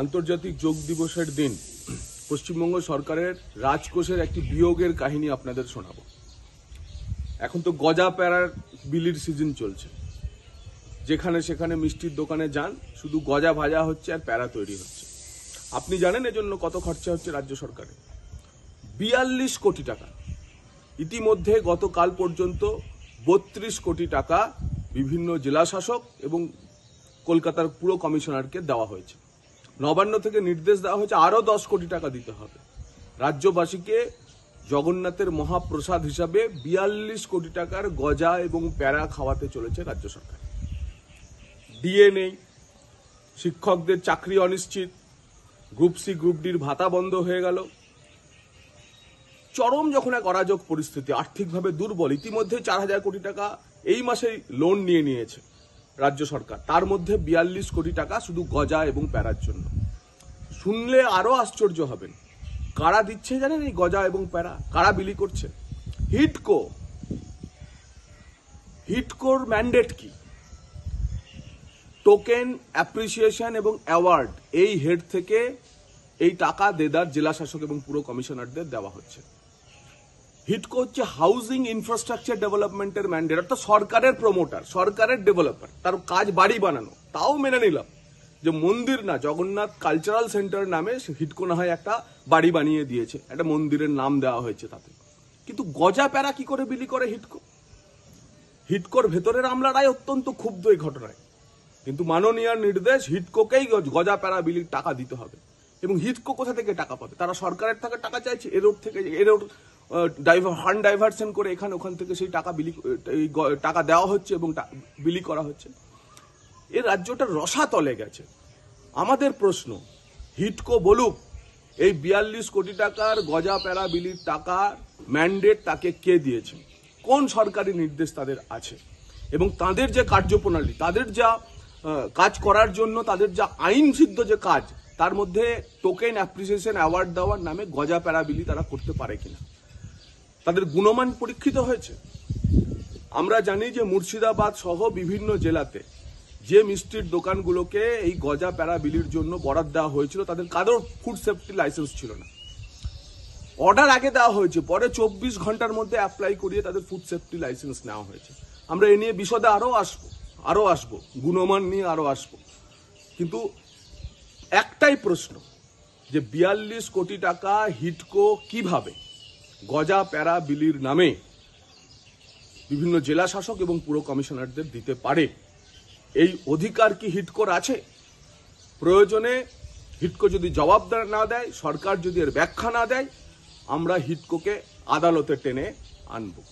আন্তর্জাতিক যোগ দিবসের দিন পশ্চিমবঙ্গ সরকারের রাজকোষের একটি বিয়োগের কাহিনী আপনাদের শোনাবো। এখন তো গজা প্যারার বিলির সিজন চলছে, যেখানে সেখানে মিষ্টির দোকানে যান, শুধু গজা ভাজা হচ্ছে আর প্যারা তৈরি হচ্ছে। আপনি জানেন এজন্য কত খরচা হচ্ছে রাজ্য সরকারের? 42 কোটি টাকা। ইতিমধ্যে গতকাল পর্যন্ত 32 কোটি টাকা বিভিন্ন জেলা শাসক এবং কলকাতার পুর কমিশনারকে দেওয়া হয়েছে। নবান্ন থেকে নির্দেশ দেওয়া হয়েছে আরো 10 কোটি টাকা দিতে হবে। রাজ্যবাসীকে জগন্নাথের মহাপ্রসাদ হিসাবে 42 কোটি টাকার গজা এবং প্যারা খাওয়াতে চলেছে রাজ্য সরকার। ডিএ নেই, শিক্ষকদের চাকরি অনিশ্চিত, গ্রুপ সি গ্রুপ ডির ভাতা বন্ধ হয়ে গেল। চরম যখন এক অরাজক পরিস্থিতি, আর্থিকভাবে দুর্বল। ইতিমধ্যে 4000 কোটি টাকা এই মাসেই লোন নিয়েছে রাজ্য সরকার, তার মধ্যে 42 কোটি টাকা শুধু গজা এবং প্যারার জন্য। শুনলে আরো আশ্চর্য হবেন, কারা দিচ্ছে জানেন এই গজা এবং প্যারা? কারা বিলি করছে? হিটকোর ম্যান্ডেট কি? টোকেন, অ্যাপ্রিসিয়েশন এবং অ্যাওয়ার্ড, এই হেড থেকে এই টাকা দেদার জেলা শাসক এবং পুর কমিশনারদের দেওয়া হচ্ছে। হিটকো হচ্ছে হাউজিং ইনফ্রাস্ট্রাকচার ডেভেলপমেন্টের ম্যান্ডেট, অর্থাৎ সরকারের প্রমোটার, সরকারের ডেভেলপার। তার কাজ বাড়ি বানানো। তাও মেনে নিলাম যে মন্দির না, জগন্নাথ কালচারাল সেন্টার নামে হিটকো না হয় একটা বাড়ি বানিয়ে দিয়েছে, একটা মন্দিরের নাম দেওয়া হয়েছে তাতে। কিন্তু গজা প্যারা কি করে বিলি করে হিটকো? হিটকোর ভেতরের আমলারাই অত্যন্ত ক্ষুব্ধ এই ঘটনায়। কিন্তু মাননীয় নির্দেশ, হিটকোকেই গজা প্যারা বিলির টাকা দিতে হবে। এবং হিটকো কোথা থেকে টাকা পাবে? তারা সরকারের থেকে টাকা চাইছে, এরোড থেকে, এরোড ফান্ড ডাইভার্সন করে এখানে ওখান থেকে সেই টাকা টাকা দেওয়া হচ্ছে এবং বিলি করা হচ্ছে। এই রাজ্যটা রসাতলে গেছে। আমাদের প্রশ্ন, হিটকো বলুক এই 42 কোটি টাকার গজা প্যারা বিলির টাকার ম্যান্ডেট তাকে কে দিয়েছে, কোন সরকারি নির্দেশ তাদের আছে, এবং তাদের যে কার্যপ্রণালী, তাদের যা কাজ করার জন্য তাদের যা আইন সিদ্ধ যে কাজ, তার মধ্যে টোকেন, অ্যাপ্রিসিয়েশন, অ্যাওয়ার্ড দেওয়ার নামে গজা প্যারা বিলি তারা করতে পারে কিনা, তাদের গুণমান পরীক্ষিত হয়েছে? আমরা জানি যে মুর্শিদাবাদ সহ বিভিন্ন জেলাতে যে মিষ্টির দোকানগুলোকে এই গজা প্যারা বিলির জন্য বরাদ দেওয়া হয়েছিল, তাদের কারোর ফুড সেফটি লাইসেন্স ছিল না। অর্ডার আগে দেওয়া হয়েছে, পরে 24 ঘন্টার মধ্যে অ্যাপ্লাই করিয়ে তাদের ফুড সেফটি লাইসেন্স নেওয়া হয়েছে। আমরা এ নিয়ে বিশদে আরো আসবো, গুণমান নিয়ে আরো আসবো। কিন্তু একটাই প্রশ্ন, যে 42 কোটি টাকা হিটকো কিভাবে গজা প্যারা বিলির নামে বিভিন্ন জেলা শাসক এবং পুর কমিশনারদের দিতে পারে? এই অধিকার কি হিটকোর আছে? প্রয়োজনে হিটকো যদি জবাব না দেয়, সরকার যদি এর ব্যাখ্যা না দেয়, আমরা হিটকোকে আদালতে টেনে আনবো।